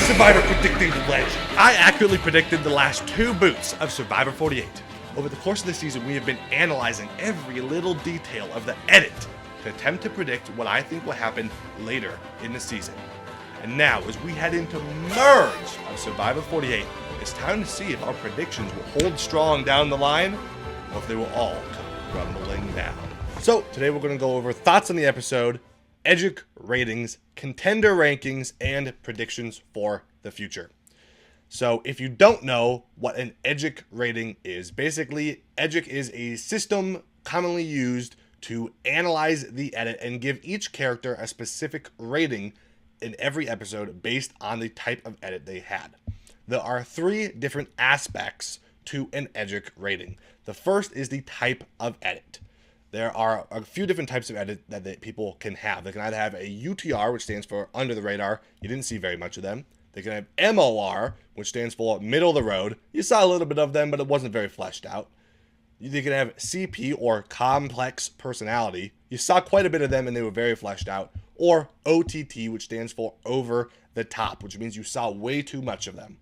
Survivor Predicting Legend. I accurately predicted the last 2 boots of Survivor 48. Over the course of the season, we have been analyzing every little detail of the edit to attempt to predict what I think will happen later in the season. And now, as we head into merge of Survivor 48, it's time to see if our predictions will hold strong down the line, or if they will all come crumbling down. So, today we're going to go over thoughts on the episode, Edgic Ratings, Contender Rankings, and predictions for the future. So, if you don't know what an Edgic rating is, basically, Edgic is a system commonly used to analyze the edit and give each character a specific rating in every episode based on the type of edit they had. There are 3 different aspects to an Edgic rating. The first is the type of edit. There are a few different types of edit that people can have. They can either have a UTR, which stands for under the radar. You didn't see very much of them. They can have MOR, which stands for middle of the road. You saw a little bit of them, but it wasn't very fleshed out. They can have CP, or complex personality. You saw quite a bit of them, and they were very fleshed out. Or OTT, which stands for over the top, which means you saw way too much of them.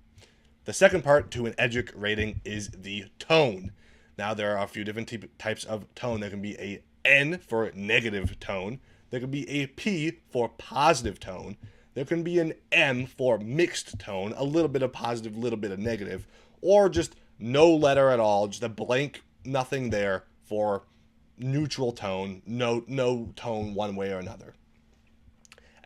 The second part to an Edgic rating is the tone. Now, there are a few different types of tone. There can be a N for negative tone. There can be a P for positive tone. There can be an M for mixed tone, a little bit of positive, a little bit of negative, or just no letter at all, just a blank, nothing there for neutral tone, no tone one way or another.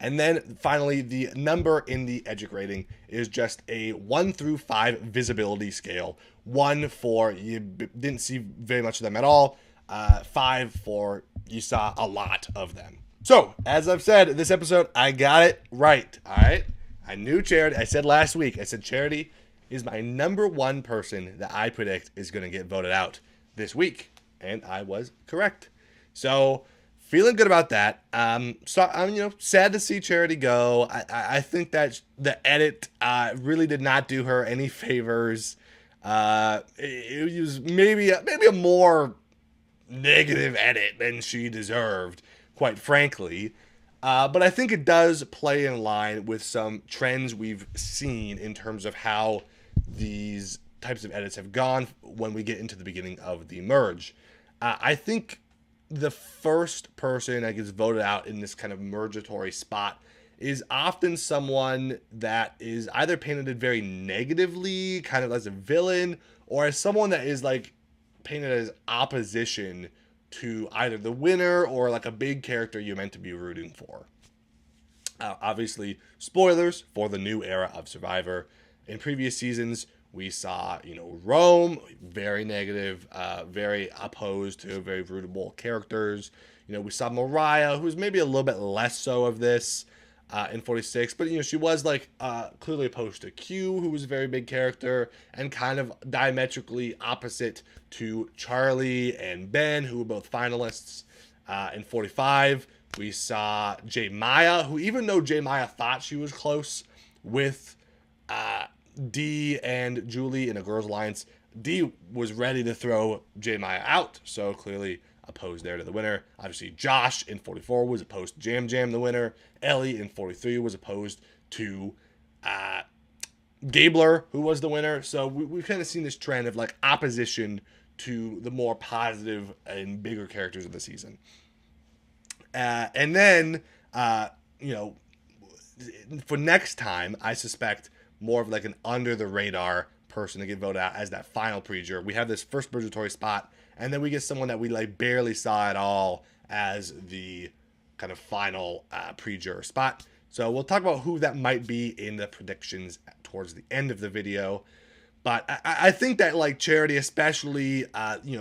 And then finally, the number in the Edgic rating is just a 1 through 5 visibility scale. 1 for you didn't see very much of them at all. 5 for you saw a lot of them. So, as I've said, this episode, I got it right. All right? I knew Charity. I said last week, I said Charity is my number 1 person that I predict is going to get voted out this week. And I was correct. So, feeling good about that. So I'm, sad to see Charity go. I think that the edit really did not do her any favors. It was maybe a more negative edit than she deserved, quite frankly. But I think it does play in line with some trends we've seen in terms of how these types of edits have gone when we get into the beginning of the merge. I think the first person that gets voted out in this kind of mergatory spot is often someone that is either painted very negatively, kind of as a villain, or as someone that is like painted as opposition to either the winner or like a big character you're meant to be rooting for. Obviously, spoilers for the new era of Survivor. In previous seasons, we saw, Rome, very negative, very opposed to very rootable characters. We saw Mariah, who's maybe a little bit less so of this in 46. But, she was clearly opposed to Q, who was a very big character, and kind of diametrically opposite to Charlie and Ben, who were both finalists in 45. We saw J. Maya, who even though J. Maya thought she was close with D and Julie in a girls' alliance, D was ready to throw J. Maya out, so clearly opposed there to the winner. Obviously, Josh in 44 was opposed to Jam Jam, the winner. Ellie in 43 was opposed to Gabler, who was the winner. So we've kind of seen this trend of opposition to the more positive and bigger characters of the season. And then, for next time, I suspect more of an under the radar person to get voted out as that final pre-juror. We have this first purgatory spot, and then we get someone that we barely saw at all as the kind of final pre-juror spot. So we'll talk about who that might be in the predictions towards the end of the video. But I think that Charity, especially,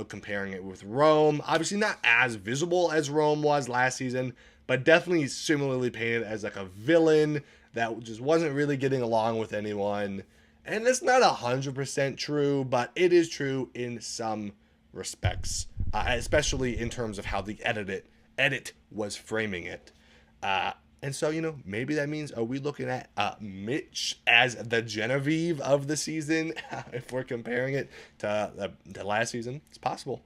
comparing it with Rome, obviously not as visible as Rome was last season, but definitely similarly painted as a villain that just wasn't really getting along with anyone. And it's not 100% true, but it is true in some respects, especially in terms of how the edit was framing it. And so, maybe that means, are we looking at Mitch as the Genevieve of the season? If we're comparing it to last season, it's possible.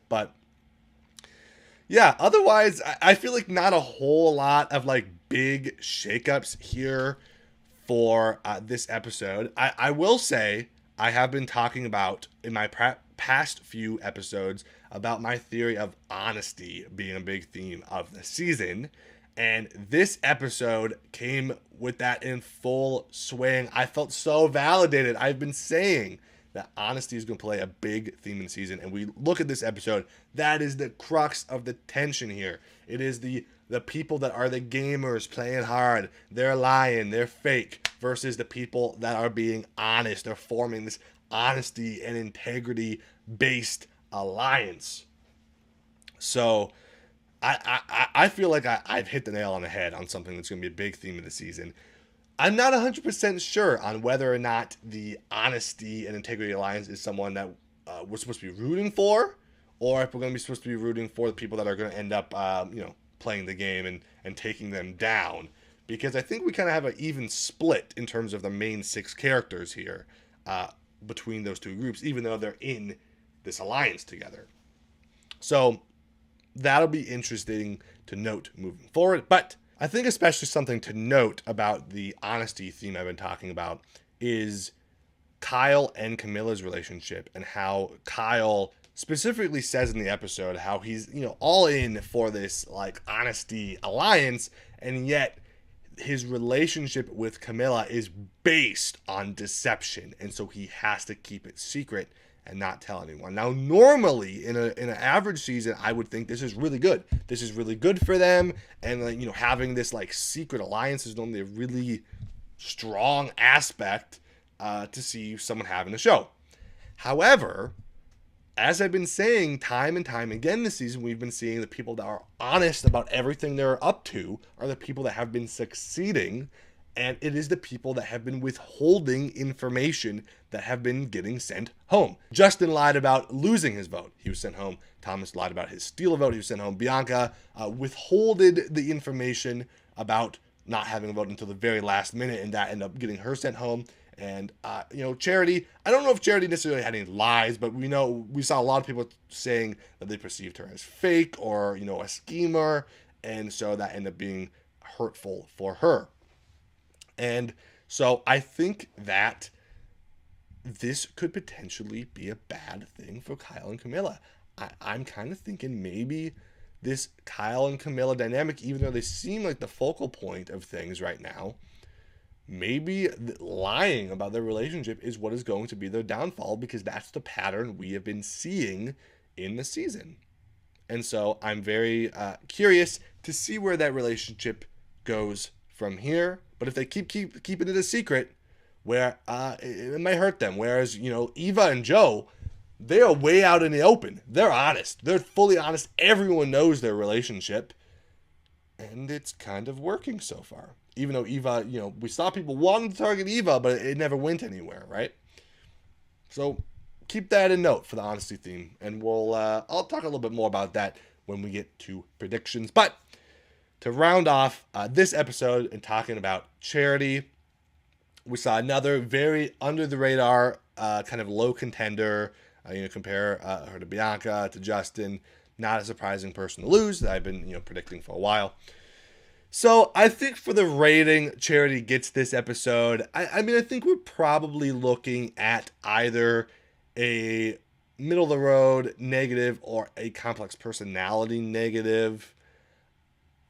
But yeah, otherwise, I feel like not a whole lot of big shakeups here for this episode. I will say I have been talking about in my past few episodes about my theory of honesty being a big theme of the season. And this episode came with that in full swing. I felt so validated. I've been saying that honesty is going to play a big theme in the season. And we look at this episode, that is the crux of the tension here. It is the people that are the gamers playing hard. They're lying, they're fake, versus the people that are being honest. They're forming this honesty and integrity based alliance. So I feel like I've hit the nail on the head on something that's going to be a big theme of the season. I'm not 100% sure on whether or not the Honesty and Integrity Alliance is someone that we're supposed to be rooting for, or if we're going to be supposed to be rooting for the people that are going to end up, playing the game and taking them down. Because I think we kind of have an even split in terms of the main 6 characters here between those two groups, even though they're in this alliance together. So that'll be interesting to note moving forward. But I think especially something to note about the honesty theme I've been talking about is Kyle and Kamilla's relationship, and how Kyle specifically says in the episode how he's, all in for this like honesty alliance, and yet his relationship with Kamilla is based on deception, and so he has to keep it secret and not tell anyone. Now, normally in an average season, I would think this is really good. This is really good for them, and having this like secret alliance is normally a really strong aspect to see someone having a show. However, as I've been saying time and time again this season, we've been seeing the people that are honest about everything they're up to are the people that have been succeeding. And it is the people that have been withholding information that have been getting sent home. Justin lied about losing his vote. He was sent home. Thomas lied about his steal a vote. He was sent home. Bianca withholded the information about not having a vote until the very last minute, and that ended up getting her sent home. And, Charity, I don't know if Charity necessarily had any lies, but we saw a lot of people saying that they perceived her as fake or, a schemer. And so that ended up being hurtful for her. And so I think that this could potentially be a bad thing for Kyle and Kamilla. I'm kind of thinking maybe this Kyle and Kamilla dynamic, even though they seem like the focal point of things right now, maybe lying about their relationship is what is going to be their downfall, because that's the pattern we have been seeing in the season. And so I'm very curious to see where that relationship goes from here. But if they keep it a secret, where it might hurt them. Whereas, Eva and Joe, they are way out in the open. They're honest. They're fully honest. Everyone knows their relationship. And it's kind of working so far. Even though Eva, we saw people wanting to target Eva, but it never went anywhere, right? So keep that in note for the honesty theme. And I'll talk a little bit more about that when we get to predictions. But to round off this episode and talking about Charity, we saw another very under the radar kind of low contender. Compare her to Bianca, to Justin. Not a surprising person to lose that I've been predicting for a while. So I think for the rating Charity gets this episode, I think we're probably looking at either a middle of the road negative or a complex personality negative.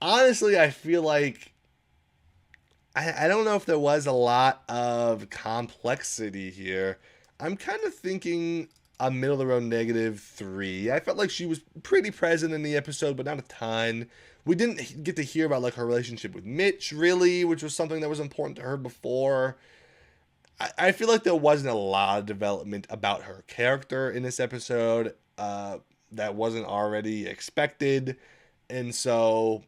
Honestly, I feel like I don't know if there was a lot of complexity here. I'm kind of thinking a middle of the road -3. I felt like she was pretty present in the episode, but not a ton. We didn't get to hear about like her relationship with Mitch, really, which was something that was important to her before. I feel like there wasn't a lot of development about her character in this episode that wasn't already expected. And so,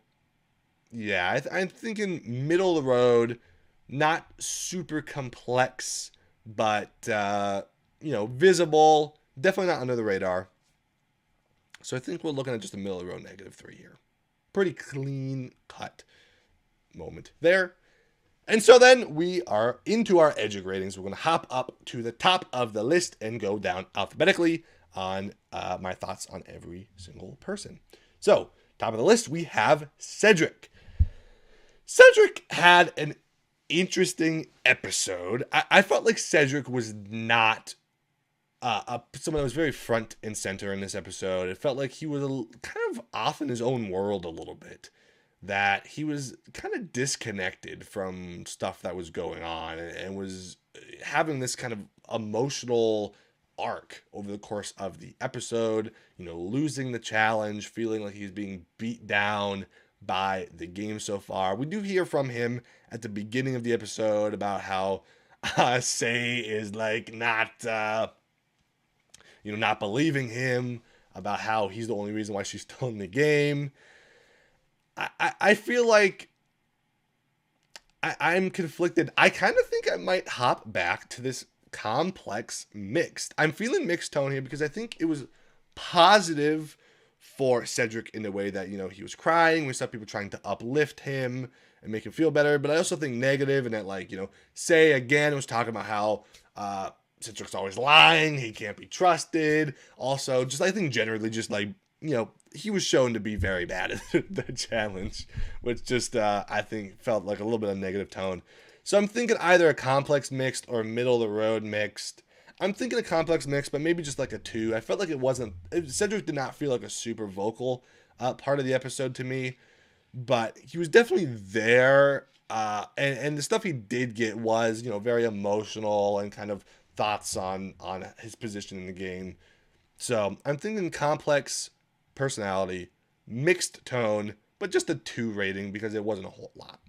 yeah, I'm thinking middle of the road, not super complex, but, visible, definitely not under the radar. So I think we're looking at just a middle of the road -3 here. Pretty clean cut moment there. And so then we are into our Edgic ratings. We're going to hop up to the top of the list and go down alphabetically on my thoughts on every single person. So, top of the list, we have Cedric. Cedric had an interesting episode. I felt like Cedric was not someone that was very front and center in this episode. It felt like he was kind of off in his own world a little bit. That he was kind of disconnected from stuff that was going on and was having this kind of emotional arc over the course of the episode, losing the challenge, feeling like he's being beat down by the game so far. We do hear from him at the beginning of the episode about how Say is like not believing him, about how he's the only reason why she's still in the game. I feel like I'm conflicted. I kind of think I might hop back to this complex mixed. I'm feeling mixed tone here because I think it was positive for Cedric in the way that, he was crying. We saw people trying to uplift him and make him feel better. But I also think negative in that, Say again was talking about how Cedric's always lying. He can't be trusted. Also, I think generally he was shown to be very bad at the challenge, which I think felt like a little bit of negative tone. So I'm thinking either a complex mixed or middle of the road mixed. I'm thinking a complex mixed, but maybe just like a 2. I felt like Cedric did not feel like a super vocal part of the episode to me, but he was definitely there. And the stuff he did get was, very emotional and kind of thoughts on his position in the game. So I'm thinking complex personality, mixed tone, but just a 2 rating because it wasn't a whole lot.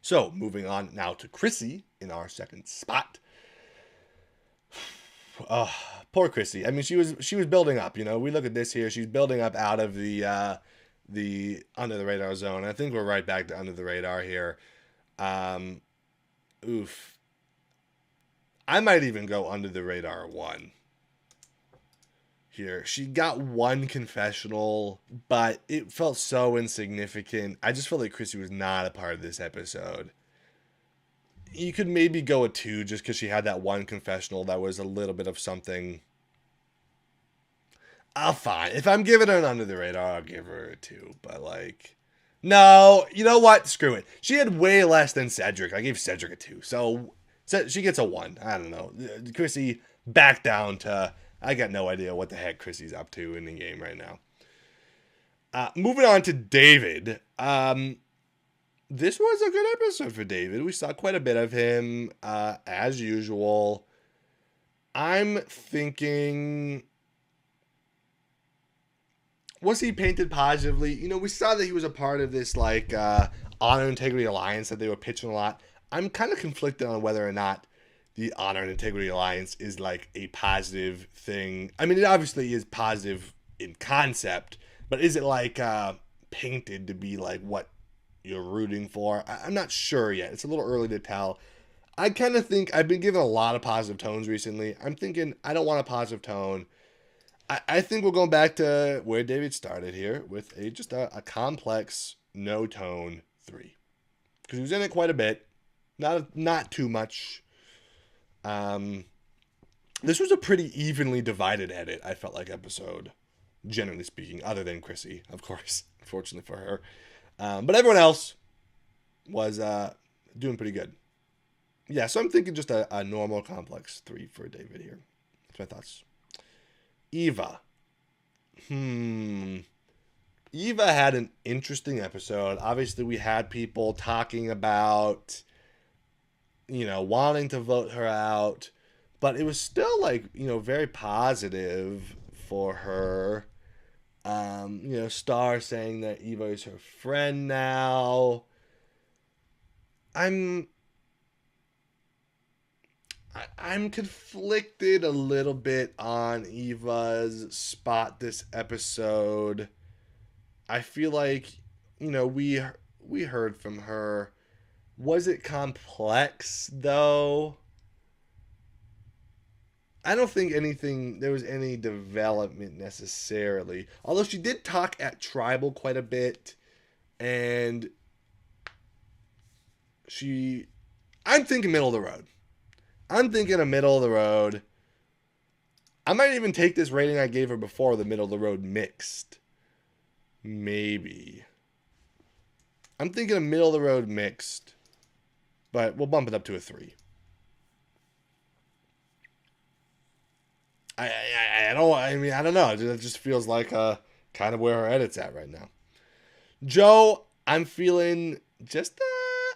So moving on now to Chrissy in our second spot. Poor Chrissy. I mean, she was building up. We look at this here. She's building up out of the under the radar zone. I think we're right back to under the radar here. Oof. I might even go under the radar 1. Here. She got 1 confessional, but it felt so insignificant. I just felt like Chrissy was not a part of this episode. You could maybe go a 2 just because she had that 1 confessional that was a little bit of something. I'll fine. If I'm giving her an under the radar, I'll give her a 2. But no, you know what? Screw it. She had way less than Cedric. I gave Cedric a 2. So she gets a 1. I don't know. Chrissy back down to... I got no idea what the heck Chrissy's up to in the game right now. Moving on to David. This was a good episode for David. We saw quite a bit of him, as usual. I'm thinking... Was he painted positively? We saw that he was a part of this, Honor Integrity Alliance that they were pitching a lot. I'm kind of conflicted on whether or not the Honor and Integrity Alliance is a positive thing. I mean, it obviously is positive in concept, but is it painted to be what you're rooting for? I'm not sure yet. It's a little early to tell. I kind of think I've been given a lot of positive tones recently. I'm thinking I don't want a positive tone. I think we're going back to where David started here with just a complex no tone 3. Because he was in it quite a bit. Not too much. This was a pretty evenly divided edit, I felt like, episode, generally speaking, other than Chrissy, of course, fortunately for her. But everyone else was doing pretty good. Yeah, so I'm thinking just a normal complex 3 for David here. That's my thoughts. Eva. Eva had an interesting episode. Obviously, we had people talking about... wanting to vote her out, but it was still very positive for her. Star saying that Eva is her friend now. I'm conflicted a little bit on Eva's spot this episode. I feel like, we heard from her. Was it complex, though? I don't think there was any development necessarily. Although she did talk at Tribal quite a bit. And I'm thinking middle of the road. I'm thinking a middle of the road. I might even take this rating I gave her before, the middle of the road mixed. Maybe. I'm thinking a middle of the road mixed. but we'll bump it up to a 3. I don't know. It just feels like kind of where our edit's at right now. Joe, I'm feeling just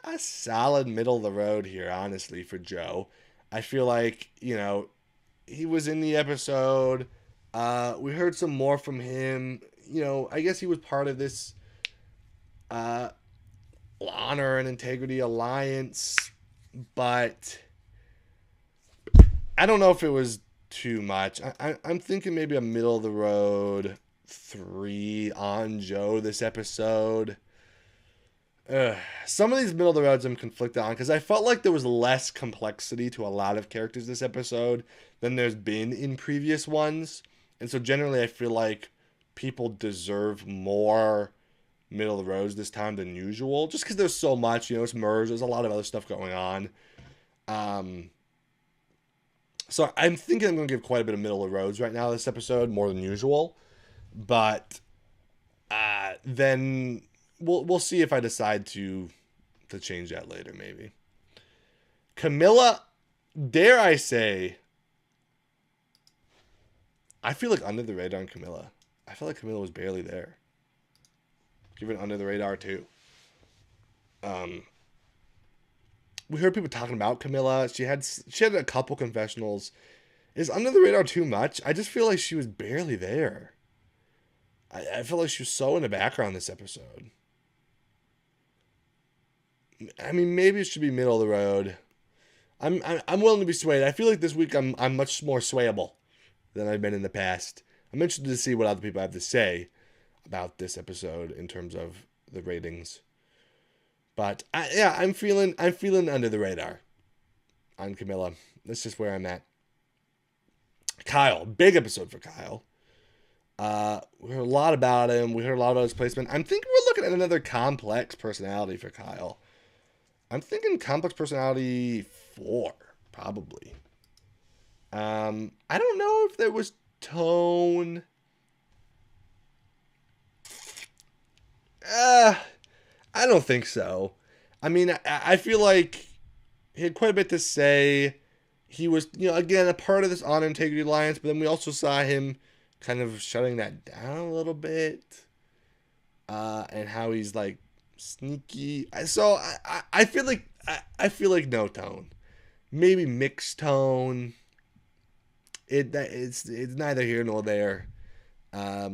a solid middle of the road here, honestly, for Joe. I feel like, he was in the episode. We heard some more from him. I guess he was part of this Honor and Integrity Alliance, but I don't know if it was too much. I'm thinking maybe a middle of the road 3 on Joe this episode. Some of these middle of the roads I'm conflicted on because I felt like there was less complexity to a lot of characters this episode than there's been in previous ones. And so generally I feel like people deserve more middle of the roads this time than usual. Just because there's so much, it's merged. There's a lot of other stuff going on. So I'm thinking I'm going to give quite a bit of middle of roads right now this episode, more than usual. But then we'll see if I decide to change that later, maybe. Kamilla, dare I say, I feel like under the radar on Kamilla. I feel like Kamilla was barely there. Give it under the radar too. We heard people talking about Kamilla. She had a couple confessionals. Is under the radar too much? I just feel like she was barely there. I feel like she was so in the background this episode. I mean, maybe it should be middle of the road. I'm willing to be swayed. I feel like this week I'm much more swayable than I've been in the past. I'm interested to see what other people have to say about this episode in terms of the ratings. But I'm feeling under the radar on Kamilla. That's just where I'm at. Kyle, big episode for Kyle. We heard a lot about him. We heard a lot about his placement. I'm thinking we're looking at another complex personality for Kyle. I'm thinking complex personality 4, probably. I don't know if there was tone. I don't think so. I mean, I feel like he had quite a bit to say. He was, again, a part of this Honor Integrity Alliance, but then we also saw him kind of shutting that down a little bit. And how he's like sneaky. So I feel like no tone. Maybe mixed tone. It's neither here nor there. Yeah.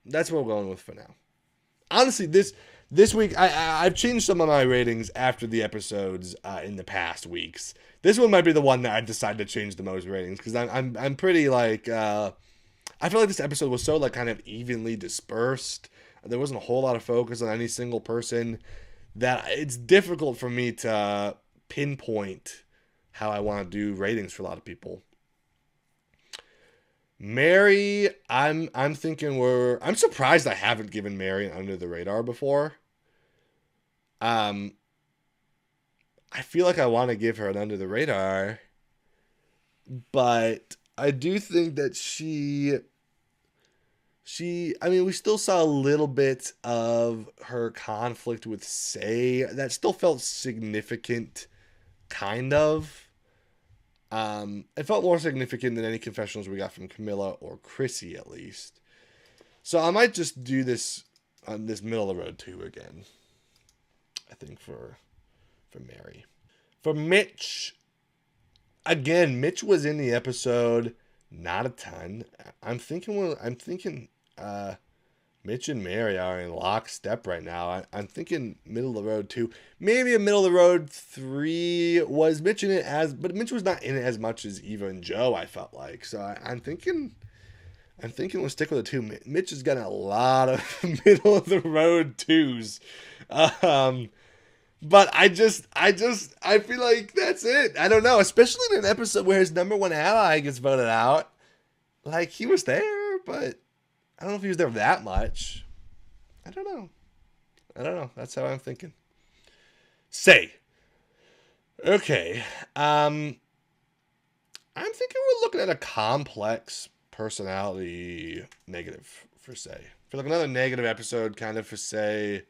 That's what we're going with for now. Honestly, this week I've changed some of my ratings after the episodes in the past weeks. This one might be the one that I've decided to change the most ratings because I'm pretty like I feel like this episode was so like kind of evenly dispersed. There wasn't a whole lot of focus on any single person that it's difficult for me to pinpoint how I want to do ratings for a lot of people. Mary, I'm thinking I'm surprised I haven't given Mary an under the radar before. I feel like I want to give her an under the radar, but I do think that I mean, we still saw a little bit of her conflict with Say that still felt significant, kind of. It felt more significant than any confessionals we got from Kamilla or Chrissy, at least. So I might just do this on this middle of the road 2 again. I think for Mary. For Mitch, again, Mitch was in the episode, not a ton. I'm thinking Mitch and Mary are in lockstep right now. I'm thinking middle of the road 2. Maybe a middle of the road 3. Was Mitch in it but Mitch was not in it as much as Eva and Joe, I felt like. So I'm thinking we'll stick with the 2. Mitch has got a lot of middle of the road 2s. But I feel like that's it. I don't know, especially in an episode where his number 1 ally gets voted out. Like, he was there, but I don't know if he was there that much. I don't know. That's how I'm thinking. Say. Okay. I'm thinking we're looking at a complex personality negative for Say. I feel like another negative episode kind of for Say.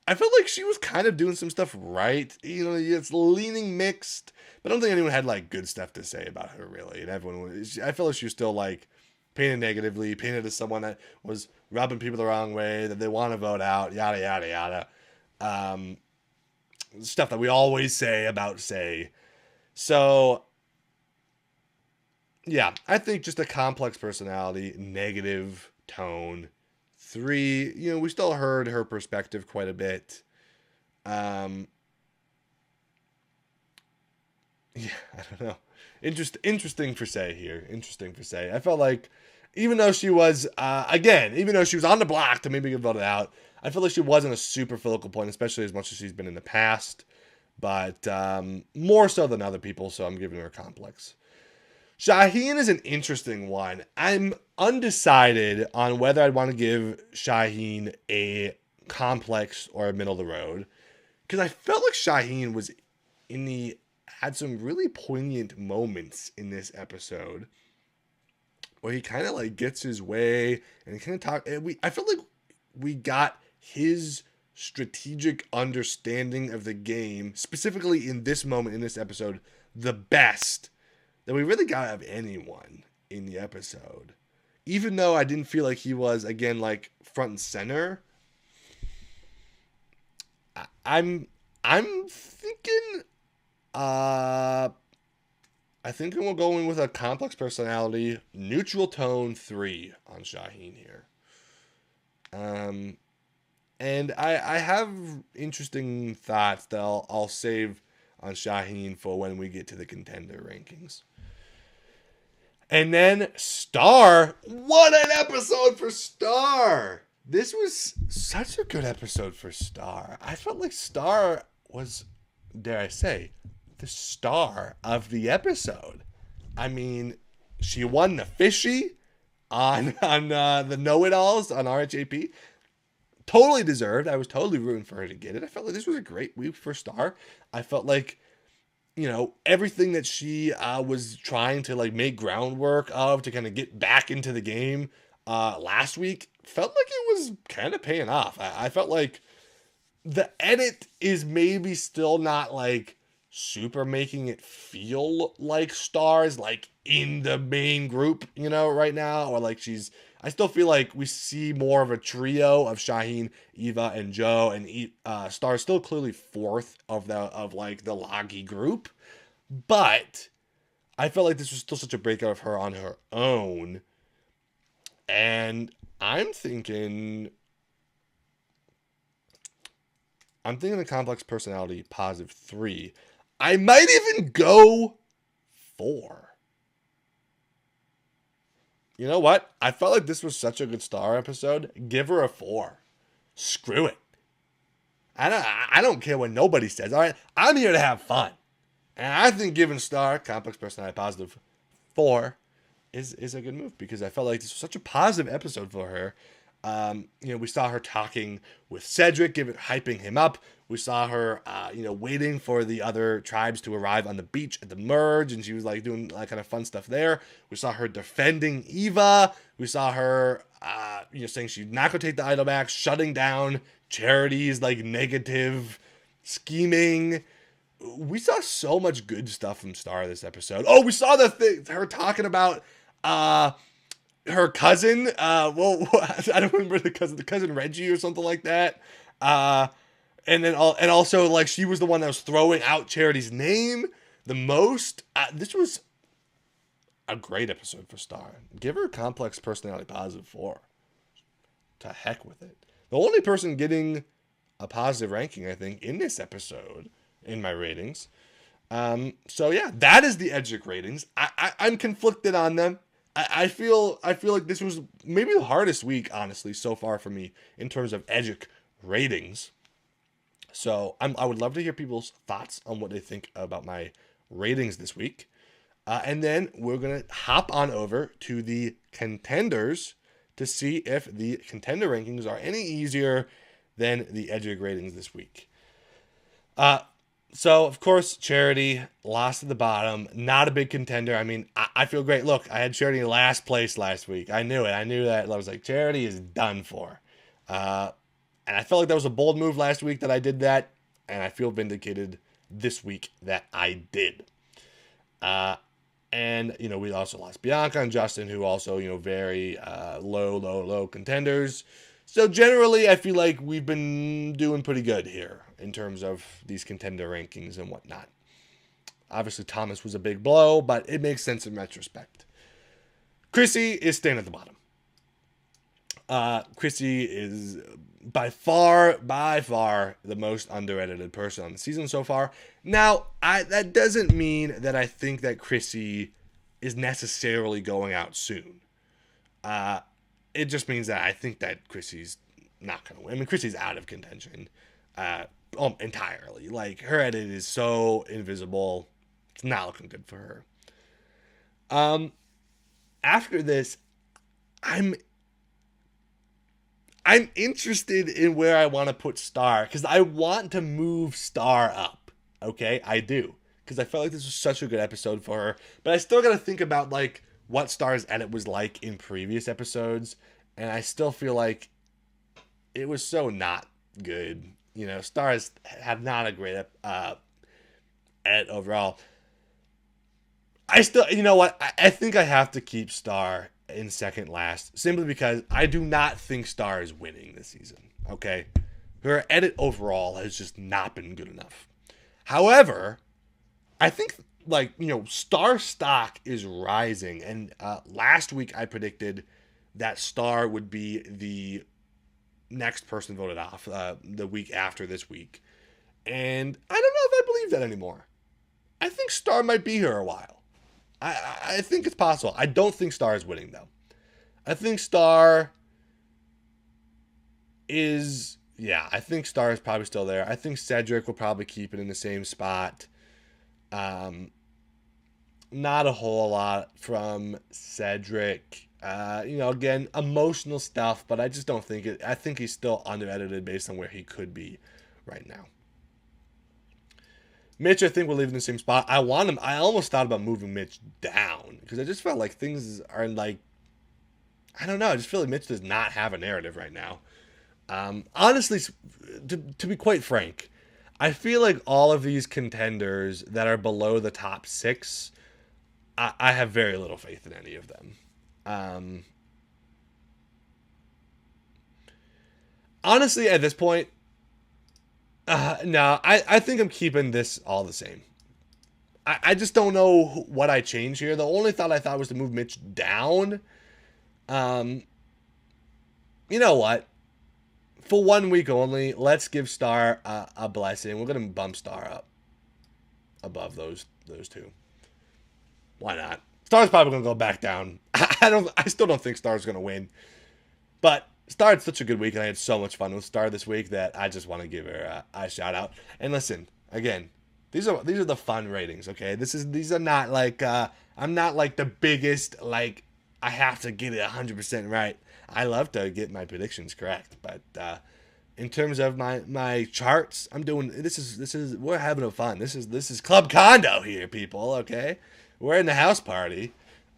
I felt like she was kind of doing some stuff right. You know, it's leaning mixed, but I don't think anyone had like good stuff to say about her really. And everyone was, I felt like she was still like painted negatively, painted as someone that was rubbing people the wrong way, that they want to vote out, yada, yada, yada. Stuff that we always say about Say. So, yeah, I think just a complex personality, negative tone. 3, you know, we still heard her perspective quite a bit. Yeah, I don't know. Interesting for Say here. Interesting for Say. I felt like, even though she was, even though she was on the block to maybe get voted out, I feel like she wasn't a super focal point, especially as much as she's been in the past. But more so than other people, so I'm giving her a complex. Shauhin is an interesting one. I'm undecided on whether I'd want to give Shauhin a complex or a middle of the road, because I felt like Shauhin was had some really poignant moments in this episode where he kind of like gets his way and he kind of talk. And I felt like we got his strategic understanding of the game, specifically in this moment in this episode, the best that we really got out of anyone in the episode. Even though I didn't feel like he was, again, like front and center, I'm thinking, I think we'll go in with a complex personality, neutral tone 3 on Shauhin here. And I have interesting thoughts that I'll save on Shauhin for when we get to the contender rankings. And then Star. What an episode for Star! This was such a good episode for Star. I felt like Star was, dare I say, the star of the episode. I mean, she won the fishy on the know-it-alls on RHAP. Totally deserved. I was totally rooting for her to get it. I felt like this was a great week for Star. I felt like, you know, everything that she was trying to like make groundwork of to kind of get back into the game last week felt like it was kind of paying off. I felt like the edit is maybe still not like super making it feel like Star's like in the main group, you know, right now, or like I still feel like we see more of a trio of Shauhin, Eva, and Joe, and Star still clearly fourth of the Loggy group. But I felt like this was still such a breakout of her on her own. And I'm thinking a complex personality, positive 3. I might even go 4. You know what? I felt like this was such a good Star episode. Give her a 4. Screw it. I don't care what nobody says. All right, I'm here to have fun. And I think giving Star, complex personality, positive 4 is a good move, because I felt like this was such a positive episode for her. You know, we saw her talking with Cedric, hyping him up. We saw her, waiting for the other tribes to arrive on the beach at the merge, and she was like doing like kind of fun stuff there. We saw her defending Eva. We saw her, saying she's not gonna take the idol back, shutting down Charity's like negative scheming. We saw so much good stuff from Star this episode. Oh, we saw her talking about her cousin. I don't remember the cousin Reggie or something like that. And also like she was the one that was throwing out Charity's name the most. This was a great episode for Star. Give her a complex personality, positive 4. To heck with it. The only person getting a positive ranking, I think, in this episode in my ratings. So yeah, that is the Edgic ratings. I'm conflicted on them. I feel like this was maybe the hardest week, honestly, so far for me in terms of Edgic ratings. So I would love to hear people's thoughts on what they think about my ratings this week. And then we're going to hop on over to the contenders to see if the contender rankings are any easier than the Edgic ratings this week. So, of course, Charity lost at the bottom. Not a big contender. I mean, I feel great. Look, I had Charity last place last week. I knew it. I knew that. I was like, Charity is done for. And I felt like that was a bold move last week that I did that, and I feel vindicated this week that I did. And, we also lost Bianca and Justin, who also, very low contenders. So generally, I feel like we've been doing pretty good here in terms of these contender rankings and whatnot. Obviously, Thomas was a big blow, but it makes sense in retrospect. Chrissy is staying at the bottom. Chrissy is by far the most under-edited person on the season so far. Now, that doesn't mean that I think that Chrissy is necessarily going out soon. It just means that I think that Chrissy's not going to win. I mean, Chrissy's out of contention entirely. Like, her edit is so invisible. It's not looking good for her. After this, I'm interested in where I want to put Star, because I want to move Star up. Okay, I do, because I felt like this was such a good episode for her. But I still got to think about like what Star's edit was like in previous episodes, and I still feel like it was so not good. Stars have not a great edit overall. I still, you know what? I think I have to keep Star in second last, simply because I do not think Star is winning this season. Okay, her edit overall has just not been good enough. However, I think Star stock is rising, and last week I predicted that Star would be the next person voted off the week after this week, and I don't know if I believe that anymore. I think Star might be here a while. I think it's possible. I don't think Star is winning, though. I think Star is... Yeah, I think Star is probably still there. I think Cedric will probably keep it in the same spot. Not a whole lot from Cedric. Again, emotional stuff, but I just don't think it... I think he's still under-edited based on where he could be right now. Mitch, I think, will leave in the same spot. I want him. I almost thought about moving Mitch down because I just felt like things are like, I don't know. I just feel like Mitch does not have a narrative right now. Honestly, to be quite frank, I feel like all of these contenders that are below the top 6, I have very little faith in any of them. Honestly, at this point, no, I think I'm keeping this all the same. I just don't know what I change here. The only thought I thought was to move Mitch down. You know what? For 1 week only, let's give Star a blessing. We're going to bump Star up above those two. Why not? Star's probably going to go back down. I still don't think Star's going to win. But Star had such a good week, and I had so much fun with Star this week that I just want to give her a shout out. And listen, again, these are the fun ratings, okay? These are not like I'm not like the biggest like I have to get it 100% right. I love to get my predictions correct, but in terms of my charts, I'm doing this is we're having a fun. This is Club Condo here, people. Okay, we're in the house party.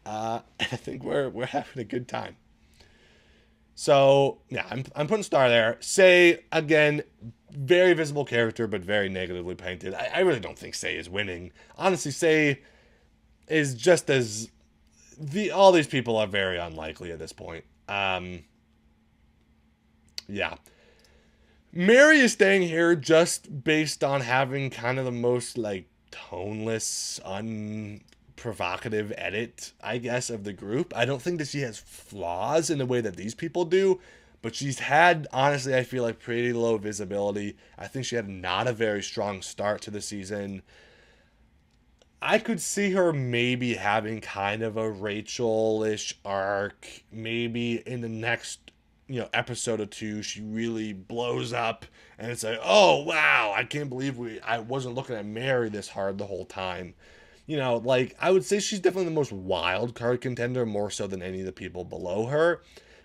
I think we're having a good time. So yeah, I'm putting Star there. Say again, very visible character, but very negatively painted. I really don't think Say is winning. Honestly, Say is just as all these people are very unlikely at this point. Yeah. Mary is staying here just based on having kind of the most like toneless, unprovocative edit, I guess, of the group. I don't think that she has flaws in the way that these people do, but she's had, honestly, I feel like pretty low visibility. I think she had not a very strong start to the season. I could see her maybe having kind of a Rachel-ish arc. Maybe in the next, episode or two, she really blows up and it's like, oh, wow, I can't believe I wasn't looking at Mary this hard the whole time. I would say she's definitely the most wild card contender, more so than any of the people below her.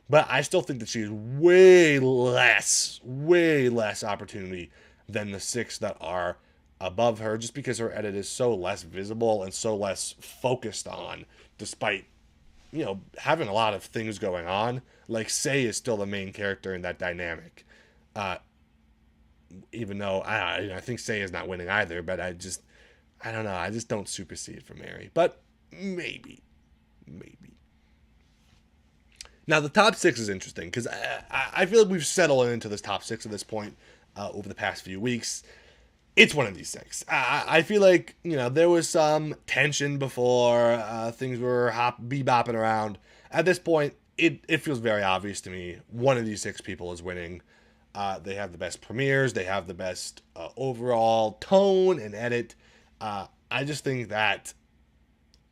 But I still think that she has way less opportunity than the 6 that are above her, just because her edit is so less visible and so less focused on, despite, having a lot of things going on. Like, Say is still the main character in that dynamic. Uh, even though I think Say is not winning either, but I don't know. I just don't super see it for Mary, but maybe. Now the top six is interesting because I feel like we've settled into this top six at this point over the past few weeks. It's one of these six. I feel like there was some tension before things were bebopping around. At this point, it feels very obvious to me. One of these six people is winning. They have the best premieres. They have the best overall tone and edit. I just think that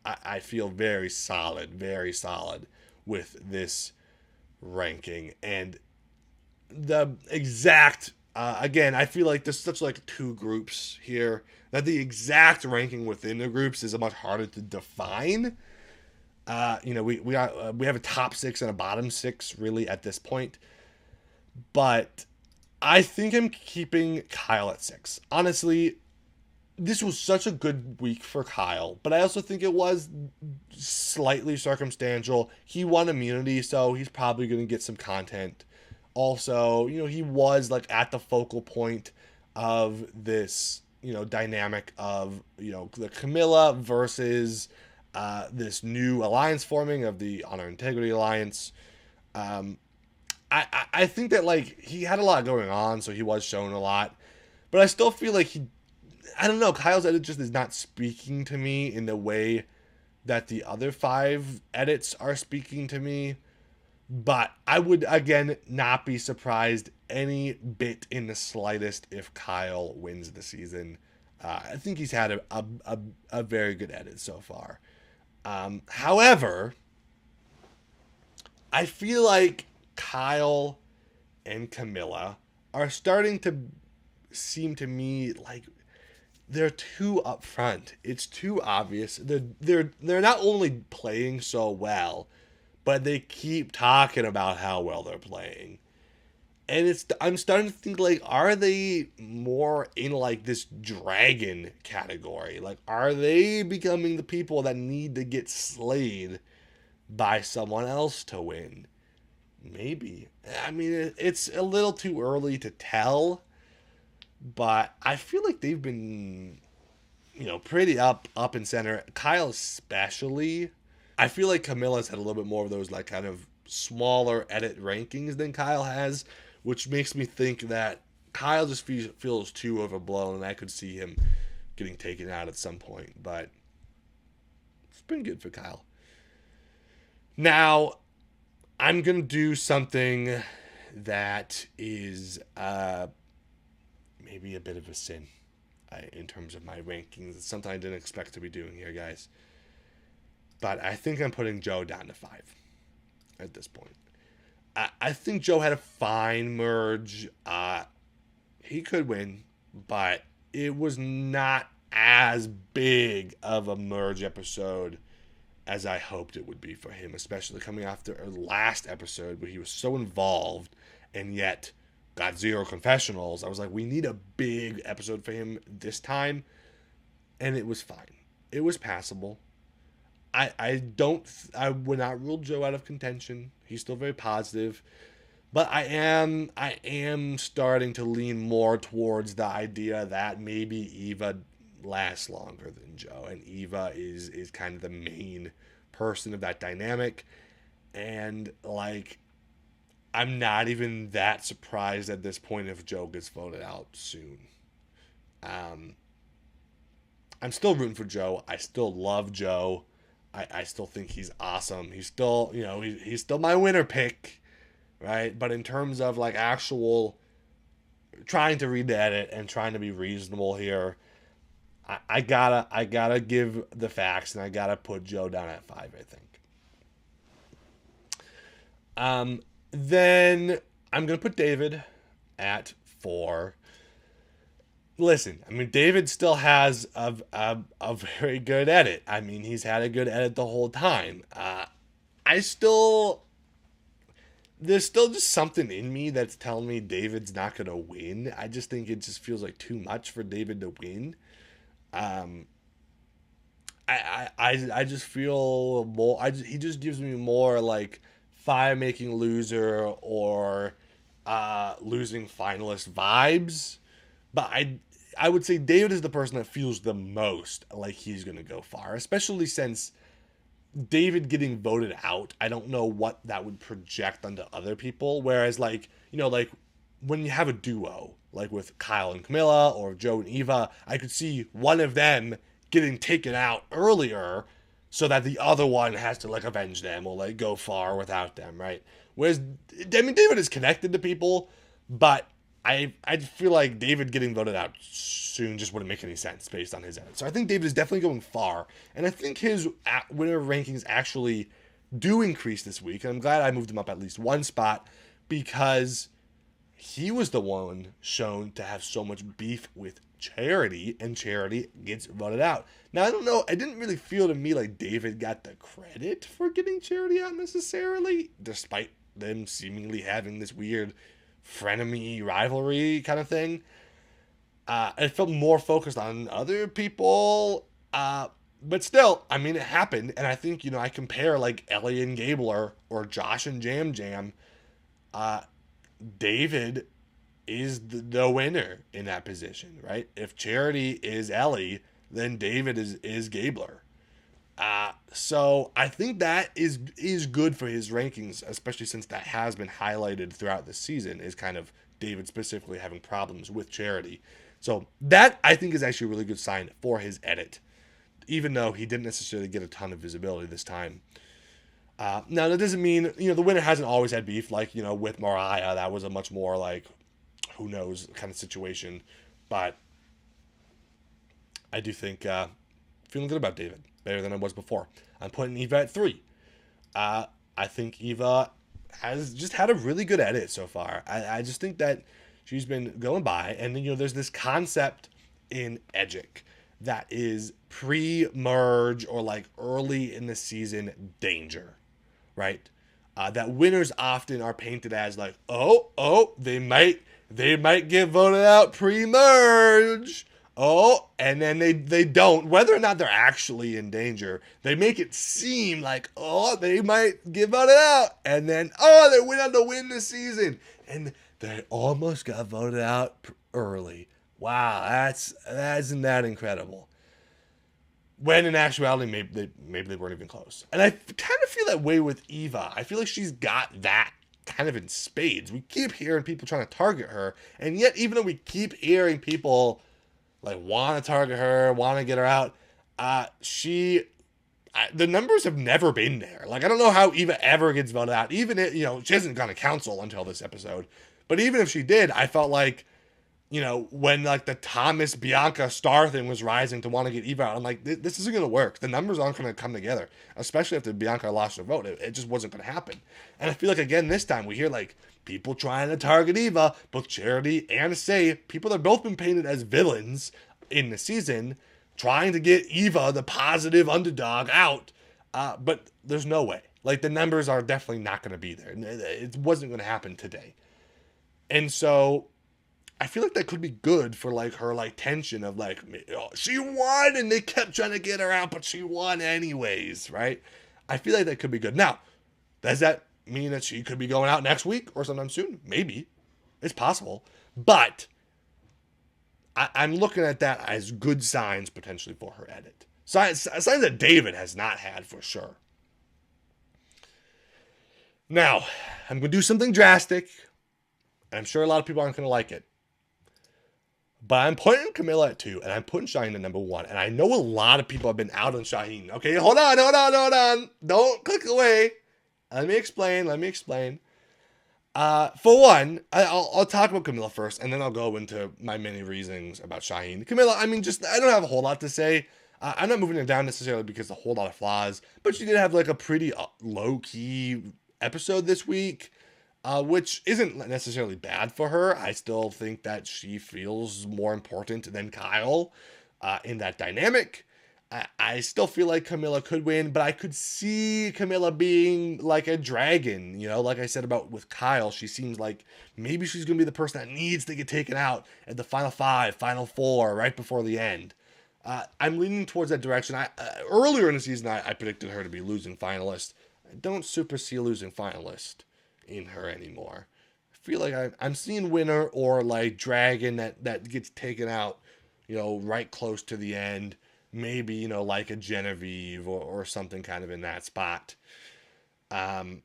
I feel very solid with this ranking. And the exact, again, I feel like there's such like two groups here that the exact ranking within the groups is much harder to define. We have a top six and a bottom six really at this point. But I think I'm keeping Kyle at 6. Honestly, this was such a good week for Kyle, but I also think it was slightly circumstantial. He won immunity, so he's probably going to get some content. Also, he was like at the focal point of this, dynamic of, the Kamilla versus this new alliance forming of the Honor Integrity Alliance. I think that like he had a lot going on, so he was shown a lot, but I still feel like I don't know, Kyle's edit just is not speaking to me in the way that the other 5 edits are speaking to me. But I would again not be surprised any bit in the slightest if Kyle wins the season. I think he's had a very good edit so far. However, I feel like Kyle and Kamilla are starting to seem to me like they're too upfront. It's too obvious. They're not only playing so well, but they keep talking about how well they're playing. And I'm starting to think like, are they more in like this dragon category? Like, are they becoming the people that need to get slayed by someone else to win? Maybe. I mean, it's a little too early to tell, but I feel like they've been, pretty up and center. Kyle especially. I feel like Kamilla's had a little bit more of those like kind of smaller edit rankings than Kyle has, which makes me think that Kyle just feels too overblown, and I could see him getting taken out at some point. But it's been good for Kyle. Now, I'm going to do something that is maybe a bit of a sin in terms of my rankings. It's something I didn't expect to be doing here, guys. But I think I'm putting Joe down to 5 at this point. I think Joe had a fine merge. He could win, but it was not as big of a merge episode as I hoped it would be for him, especially coming after our last episode where he was so involved and yet got 0 confessionals. I was like, we need a big episode for him this time, and it was fine. It was passable. I would not rule Joe out of contention. He's still very positive, but I am starting to lean more towards the idea that maybe Eva lasts longer than Joe, and Eva is kind of the main person of that dynamic. And like, I'm not even that surprised at this point if Joe gets voted out soon. I'm still rooting for Joe. I still love Joe. I still think he's awesome. He's still, he's still my winner pick, right? But in terms of like actual trying to read the edit and trying to be reasonable here, I gotta give the facts, and I gotta put Joe down at 5, I think. Then I'm gonna put David at 4. Listen, I mean, David still has a very good edit. I mean, he's had a good edit the whole time. There's still just something in me that's telling me David's not going to win. I just think it just feels like too much for David to win. I just feel more, he just gives me more like fire making loser or losing finalist vibes, but I would say David is the person that feels the most like he's going to go far, especially since David getting voted out, I don't know what that would project onto other people. Whereas, like, like when you have a duo, like with Kyle and Kamilla or Joe and Eva, I could see one of them getting taken out earlier so that the other one has to, like, avenge them or, like, go far without them, right? Whereas, I mean, David is connected to people, but I feel like David getting voted out soon just wouldn't make any sense based on his edit. So I think David is definitely going far, and I think his winner rankings actually do increase this week. And I'm glad I moved him up at least one spot because he was the one shown to have so much beef with Charity, and Charity gets voted out. Now, I don't know, it didn't really feel to me like David got the credit for getting Charity out necessarily, despite them seemingly having this weird frenemy rivalry kind of thing. It felt more focused on other people, but still, I mean, it happened, and I think, I compare, like, Ellie and Gabler or Josh and Jam Jam. David is the winner in that position, right? If Charity is Ellie, then David is Gabler. So I think that is good for his rankings, especially since that has been highlighted throughout the season, is kind of David specifically having problems with Charity. So that, I think, is actually a really good sign for his edit, even though he didn't necessarily get a ton of visibility this time. Now, that doesn't mean, the winner hasn't always had beef, like, with Mariah. That was a much more, like, who knows kind of situation. But I do think, feeling good about David, better than I was before. I'm putting Eva at 3. I think Eva has just had a really good edit so far. I just think that she's been going by, and then, there's this concept in Edgic that is pre-merge or, like, early in the season danger, right? That winners often are painted as, like, they might get voted out pre-merge. And then they don't. Whether or not they're actually in danger, they make it seem like, they might get voted out. And then, they went on to win the season. And they almost got voted out early. Wow, isn't that incredible? When in actuality, maybe they weren't even close. And I kind of feel that way with Eva. I feel like she's got that kind of in spades. We keep hearing people trying to target her. And yet, even though we keep hearing people, like, want to target her, want to get her out, the numbers have never been there. Like, I don't know how Eva ever gets voted out. Even if, she hasn't gone to council until this episode. But even if she did, I felt like, when, like, the Thomas Bianca star thing was rising to want to get Eva out, I'm like, this isn't going to work. The numbers aren't going to come together, especially after Bianca lost her vote. It just wasn't going to happen. And I feel like, again, this time we hear, like, people trying to target Eva, both Charity and Say, people that have both been painted as villains in the season, trying to get Eva, the positive underdog, out. But there's no way. Like, the numbers are definitely not going to be there. It wasn't going to happen today. And so I feel like that could be good for, like, her, like, tension of, like, she won and they kept trying to get her out, but she won anyways, right? I feel like that could be good. Now, does that mean that she could be going out next week or sometime soon? Maybe. It's possible. But I'm looking at that as good signs potentially for her edit. Signs that David has not had for sure. Now, I'm going to do something drastic. And I'm sure a lot of people aren't going to like it. But I'm putting Kamilla at 2, and I'm putting Shauhin at number 1. And I know a lot of people have been out on Shauhin. Okay, hold on. Don't click away. Let me explain. For one, I'll talk about Kamilla first, and then I'll go into my many reasons about Shauhin. Kamilla, I mean, I don't have a whole lot to say. I'm not moving her down necessarily because of a whole lot of flaws, but she did have, like, a pretty low-key episode this week. Which isn't necessarily bad for her. I still think that she feels more important than Kyle in that dynamic. I still feel like Kamilla could win, but I could see Kamilla being like a dragon. Like I said about with Kyle, she seems like maybe she's going to be the person that needs to get taken out at the final 5, final 4, right before the end. I'm leaning towards that direction. Earlier in the season, I predicted her to be losing finalist. I don't super see losing finalist in her anymore. feel like I'm seeing winner or like dragon that gets taken out, right close to the end. Maybe, like a Genevieve or something kind of in that spot. Um,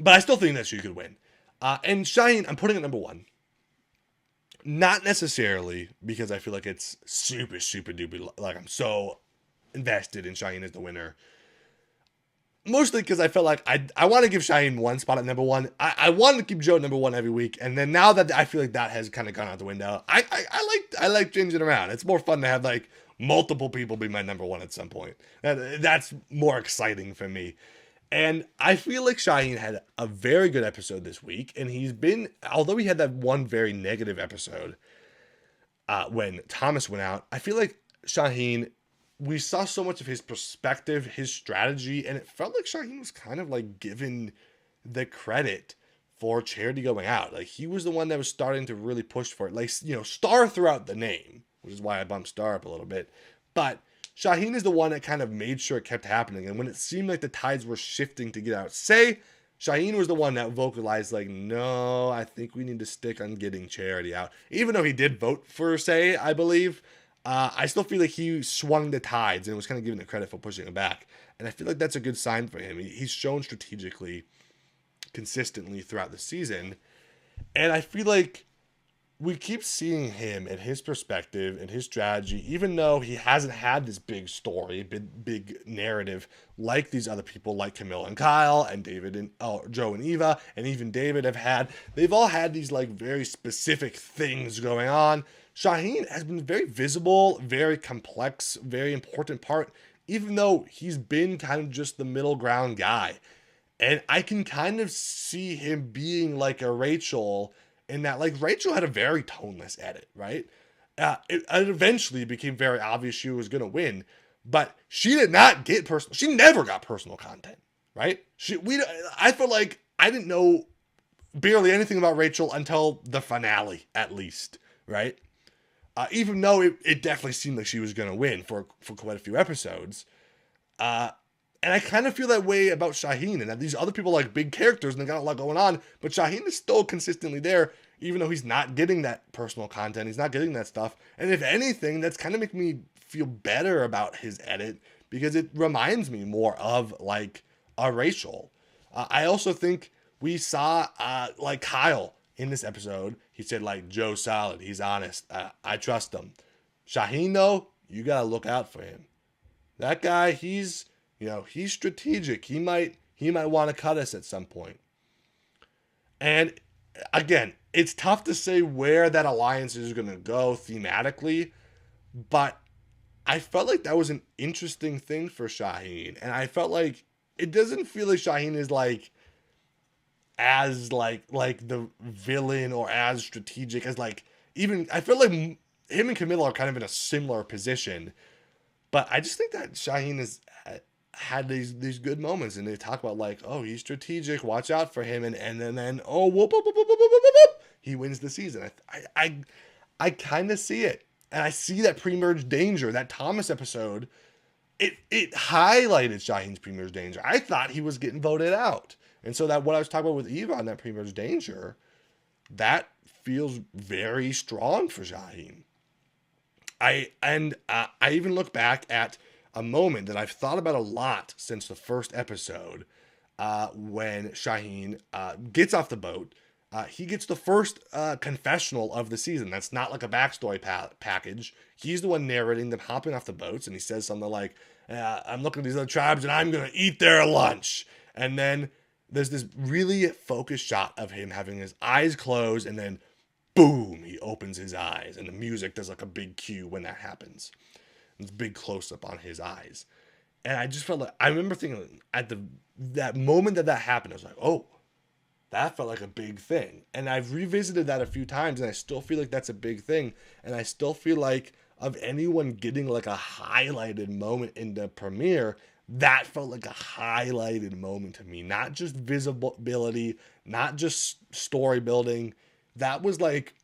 but I still think that she could win. And Shauhin, I'm putting it number one. Not necessarily because I feel like it's super, super duper, like I'm so invested in Shauhin as the winner. Mostly because I felt like I want to give Shauhin one spot at number one. I wanted to keep Joe at number one every week, and then now that I feel like that has kind of gone out the window, I like changing around. It's more fun to have like multiple people be my number one at some point. That's more exciting for me. And I feel like Shauhin had a very good episode this week, and although he had that one very negative episode when Thomas went out, I feel like Shauhin, we saw so much of his perspective, his strategy, and it felt like Shauhin was kind of like given the credit for Charity going out. Like he was the one that was starting to really push for it. Like, Star throughout the name, which is why I bumped Star up a little bit. But Shauhin is the one that kind of made sure it kept happening. And when it seemed like the tides were shifting to get out, Shauhin was the one that vocalized like, no, I think we need to stick on getting Charity out. Even though he did vote for I believe, I still feel like he swung the tides and was kind of given the credit for pushing it back. And I feel like that's a good sign for him. He's shown strategically, consistently throughout the season. And I feel like we keep seeing him and his perspective and his strategy, even though he hasn't had this big story, big narrative like these other people like Kamilla and Kyle and David and Joe and Eva and even David have had. They've all had these like very specific things going on. Shauhin has been very visible, very complex, very important part, even though he's been kind of just the middle ground guy. And I can kind of see him being like a Rachel in that, like, Rachel had a very toneless edit, right? It eventually became very obvious she was going to win, but she did not get personal. She never got personal content, right? I feel like I didn't know barely anything about Rachel until the finale, at least, right? Even though it definitely seemed like she was going to win for quite a few episodes. And I kind of feel that way about Shauhin, and that these other people like big characters and they got a lot going on, but Shauhin is still consistently there, even though he's not getting that personal content. He's not getting that stuff. And if anything, that's kind of making me feel better about his edit because it reminds me more of like a Rachel. I also think we saw like Kyle in this episode. He said like, Joe's solid. He's honest. I trust him. Shauhin, though, you got to look out for him. That guy, he's strategic. He might want to cut us at some point. And again, it's tough to say where that alliance is going to go thematically, but I felt like that was an interesting thing for Shauhin. And I felt like it doesn't feel like Shauhin is like as like the villain or as strategic as like, even I feel like him and Kamilla are kind of in a similar position, but I just think that Shauhin is had these good moments, and they talk about like, oh, he's strategic, watch out for him, and then oh, whoop, whoop, whoop, whoop, whoop, whoop, whoop, he wins the season. I kind of see it, and I see that pre-merge danger. That Thomas episode, it highlighted Shauhin's pre-merge danger. I thought he was getting voted out, and so that what I was talking about with Eva on that pre-merge danger, that feels very strong for Shauhin. I even look back at a moment that I've thought about a lot since the first episode, when Shauhin gets off the boat. He gets the first confessional of the season. That's not like a backstory package. He's the one narrating them hopping off the boats, and he says something like, I'm looking at these other tribes, and I'm going to eat their lunch. And then there's this really focused shot of him having his eyes closed, and then boom, he opens his eyes, and the music does like a big cue when that happens. This big close-up on his eyes. And I just felt like, I remember thinking at that moment that happened, I was like, oh, that felt like a big thing. And I've revisited that a few times, and I still feel like that's a big thing. And I still feel like of anyone getting like a highlighted moment in the premiere, that felt like a highlighted moment to me. Not just visibility, not just story building. That was like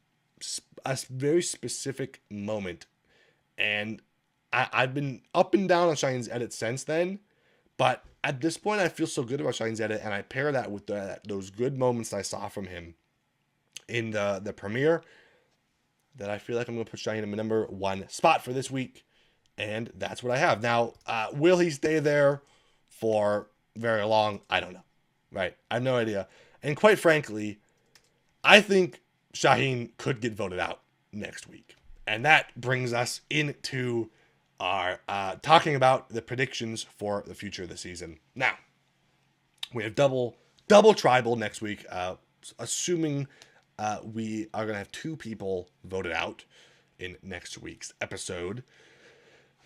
a very specific moment. And I've been up and down on Shauhin's edit since then, But at this point, I feel so good about Shauhin's edit, and I pair that with those good moments I saw from him in the premiere, that I feel like I'm going to put Shauhin in my number 1 spot for this week, and that's what I have. Now, will he stay there for very long? I don't know, right? I have no idea. And quite frankly, I think Shauhin could get voted out next week. And that brings us into our talking about the predictions for the future of the season. Now, we have double tribal next week, assuming we are going to have 2 people voted out in next week's episode.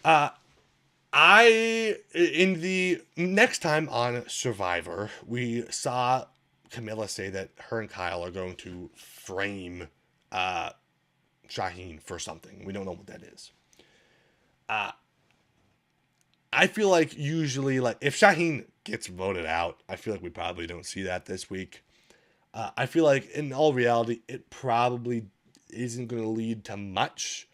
In the next time on Survivor, we saw Kamilla say that her and Kyle are going to frame Shauhin for something. We don't know what that is. I feel like usually, like, if Shauhin gets voted out, I feel like we probably don't see that this week. I feel like in all reality, it probably isn't going to lead to much.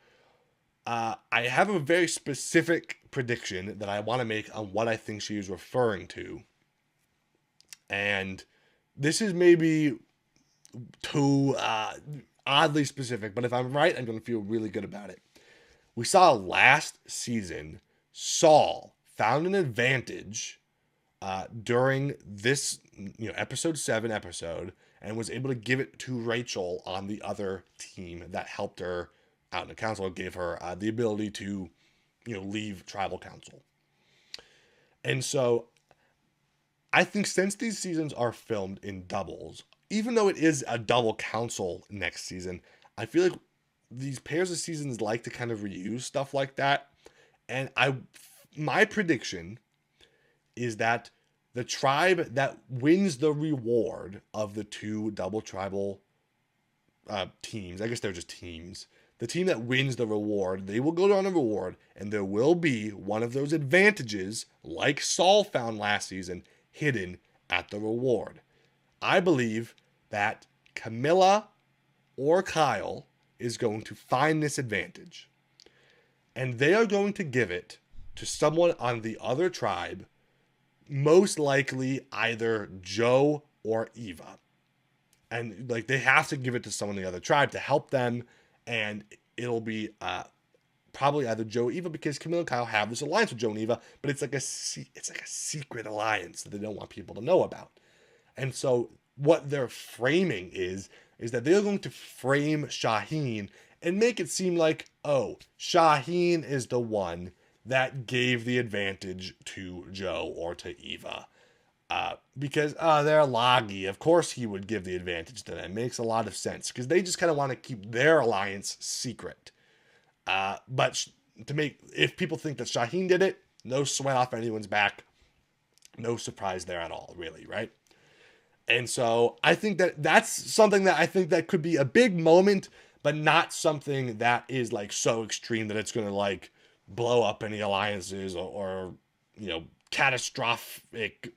I have a very specific prediction that I want to make on what I think she is referring to. And this is maybe too oddly specific, but if I'm right, I'm going to feel really good about it. We saw last season, Saul found an advantage during this episode 7 episode, and was able to give it to Rachel on the other team that helped her out in the council, and gave her the ability to leave tribal council. And so I think since these seasons are filmed in doubles, even though it is a double council next season, I feel like these pairs of seasons like to kind of reuse stuff like that. And my prediction is that the tribe that wins the reward of the 2 double tribal teams, I guess they're just teams, the team that wins the reward, they will go down the reward, and there will be one of those advantages, like Saul found last season, hidden at the reward. I believe that Kamilla or Kyle is going to find this advantage, and they are going to give it to someone on the other tribe, most likely either Joe or Eva. And like, they have to give it to someone in the other tribe to help them, and it'll be probably either Joe or Eva, because Kamilla and Kyle have this alliance with Joe and Eva, but it's like a secret alliance that they don't want people to know about. And so what they're framing is that they're going to frame Shauhin and make it seem like, oh, Shauhin is the one that gave the advantage to Joe or to Eva. Because they're Loggy. Of course he would give the advantage to them. Makes a lot of sense, because they just kind of want to keep their alliance secret. But if people think that Shauhin did it, no sweat off anyone's back. No surprise there at all, really, right? And so I think that's something that I think that could be a big moment, but not something that is like so extreme that it's going to like blow up any alliances or have catastrophic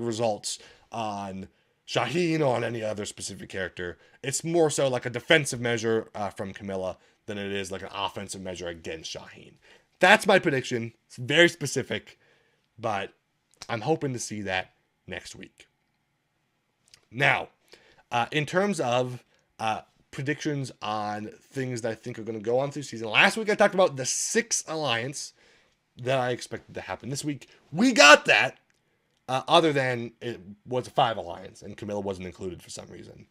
results on Shauhin or on any other specific character. It's more so like a defensive measure from Kamilla than it is like an offensive measure against Shauhin. That's my prediction. It's very specific, but I'm hoping to see that next week. Now, in terms of predictions on things that I think are going to go on through season, last week I talked about the 6th alliance that I expected to happen this week. We got that, other than it was a 5 alliance, and Kamilla wasn't included for some reason.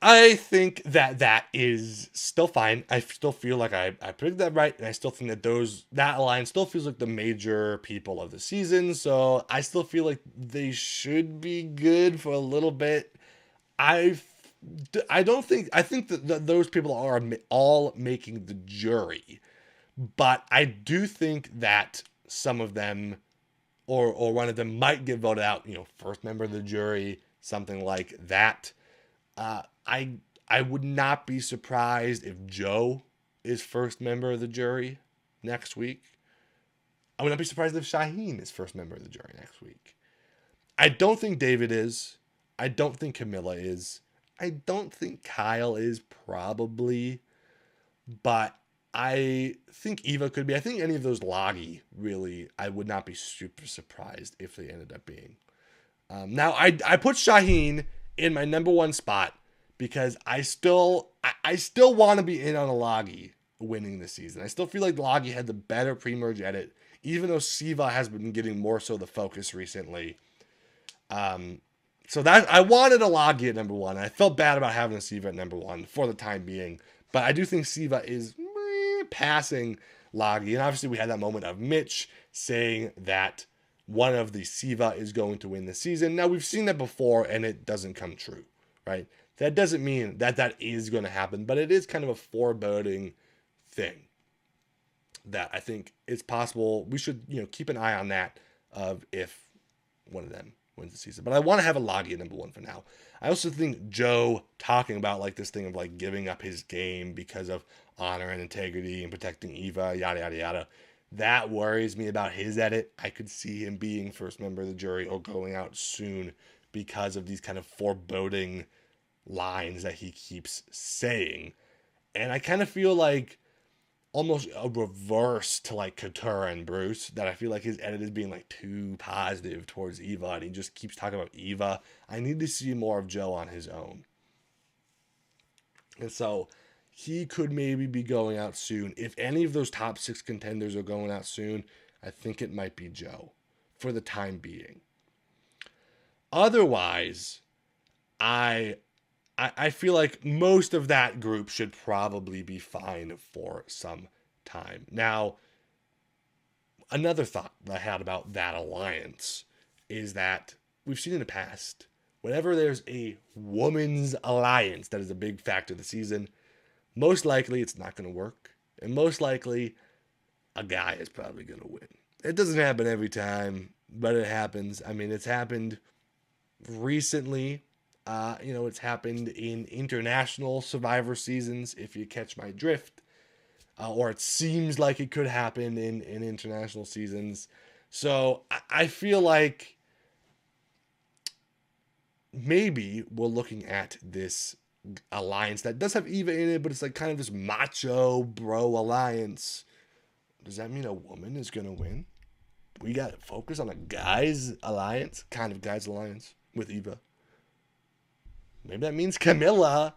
I think that is still fine. I still feel like I predicted that right, and I still think that alliance still feels like the major people of the season, so I still feel like they should be good for a little bit. I think that those people are all making the jury, but I do think that some of them or one of them might get voted out, first member of the jury, something like that. I would not be surprised if Joe is first member of the jury next week. I would not be surprised if Shauhin is first member of the jury next week. I don't think David is. I don't think Kamilla is. I don't think Kyle is, probably. But I think Eva could be. I think any of those Loggy, really, I would not be super surprised if they ended up being. Now, I put Shauhin in my number one spot because I still want to be in on a Loggy winning this season. I still feel like Loggy had the better pre-merge edit, even though Siva has been getting more so the focus recently. So that I wanted a Loggy at number one. I felt bad about having a Siva at number one for the time being, but I do think Siva is passing Loggy. And obviously we had that moment of Mitch saying that one of the Siva is going to win the season. Now we've seen that before and it doesn't come true, right? That doesn't mean that that is going to happen, but it is kind of a foreboding thing that I think it's possible. We should, keep an eye on that of if one of them wins the season. But I want to have a Loggy at number one for now. I also think Joe talking about like this thing of like giving up his game because of honor and integrity and protecting Eva, yada, yada, yada. That worries me about his edit. I could see him being first member of the jury or going out soon because of these kind of foreboding lines that he keeps saying. And I kind of feel like almost a reverse to like Couture and Bruce, that I feel like his edit is being like too positive towards Eva and he just keeps talking about Eva. I need to see more of Joe on his own. And so he could maybe be going out soon. If any of those top 6 contenders are going out soon, I think it might be Joe for the time being. Otherwise, I feel like most of that group should probably be fine for some time. Now, another thought that I had about that alliance is that we've seen in the past, whenever there's a woman's alliance that is a big factor of the season, most likely it's not going to work. And most likely a guy is probably going to win. It doesn't happen every time, but it happens. I mean, it's happened recently. It's happened in international Survivor seasons, if you catch my drift. Or it seems like it could happen in international seasons. So I feel like maybe we're looking at this alliance that does have Eva in it, but it's like kind of this macho bro alliance. Does that mean a woman is going to win? We got to focus on a guy's alliance, with Eva. Maybe that means Kamilla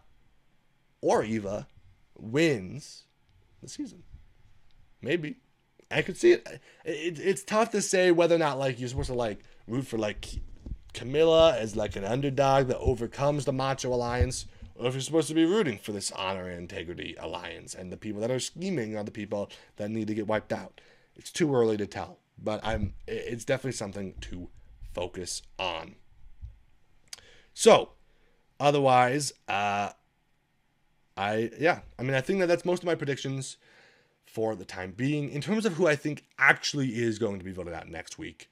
or Eva wins the season. Maybe. I could see it. It's tough to say whether or not like you're supposed to like root for like Kamilla as like an underdog that overcomes the macho alliance, or if you're supposed to be rooting for this honor and integrity alliance and the people that are scheming are the people that need to get wiped out. It's too early to tell, but it's definitely something to focus on. So, otherwise, I think that's most of my predictions for the time being. In terms of who I think actually is going to be voted out next week,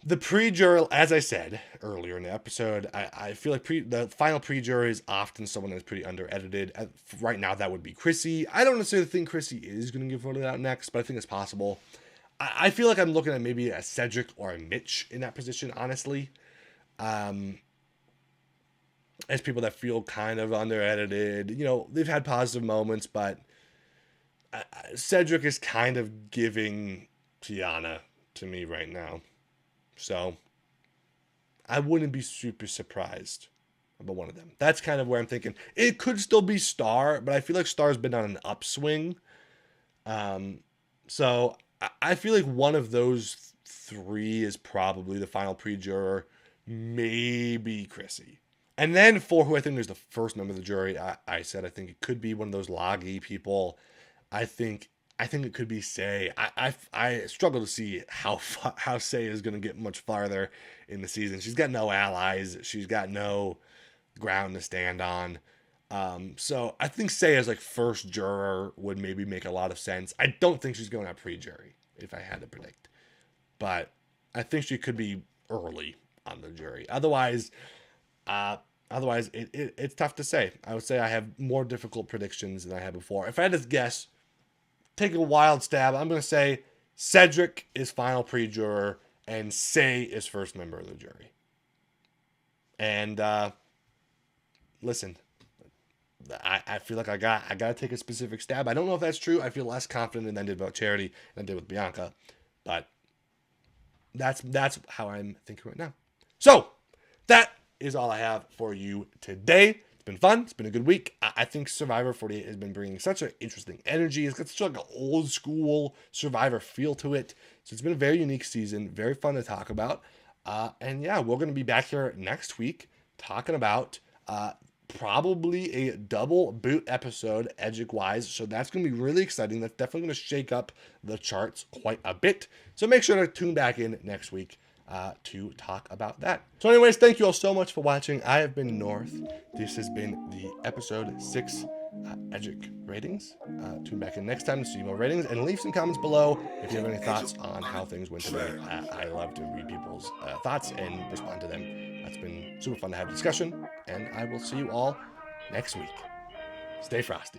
the pre-jury, as I said earlier in the episode, I feel like the final pre-jury is often someone that's pretty under-edited. Right now, that would be Chrissy. I don't necessarily think Chrissy is going to get voted out next, but I think it's possible. I feel like I'm looking at maybe a Cedric or a Mitch in that position, honestly. As people that feel kind of under-edited. They've had positive moments, but Cedric is kind of giving Tiana to me right now. So, I wouldn't be super surprised about one of them. That's kind of where I'm thinking. It could still be Star, but I feel like Star's been on an upswing. So, I feel like one of those 3 is probably the final pre-juror. Maybe Chrissy. And then for who I think is the first member of the jury, I said I think it could be one of those Loggy people. I think it could be Say. I struggle to see how Say is going to get much farther in the season. She's got no allies. She's got no ground to stand on. So I think Say as like first juror would maybe make a lot of sense. I don't think she's going out pre-jury, if I had to predict. But I think she could be early on the jury. Otherwise, it's tough to say. I would say I have more difficult predictions than I had before. If I had to guess, take a wild stab, I'm going to say Cedric is final pre-juror and Say is first member of the jury. And listen, I feel like I gotta take a specific stab. I don't know if that's true. I feel less confident than I did about Charity than I did with Bianca, but that's how I'm thinking right now. So that is all I have for you today. It's been fun. It's been a good week. I think Survivor 48 has been bringing such an interesting energy. It's got such like an old school Survivor feel to it. So it's been a very unique season, very fun to talk about. And yeah, we're going to be back here next week talking about probably a double boot episode Edgic wise. So that's going to be really exciting. That's definitely going to shake up the charts quite a bit. So make sure to tune back in next week to talk about that. So anyways, thank you all so much for watching. I have been North. This has been the episode 6 Edgic Ratings. Tune back in next time to see more ratings and leave some comments below if you have any thoughts on how things went today. I love to read people's thoughts and respond to them. That's been super fun to have a discussion, and I will see you all next week. Stay frosty.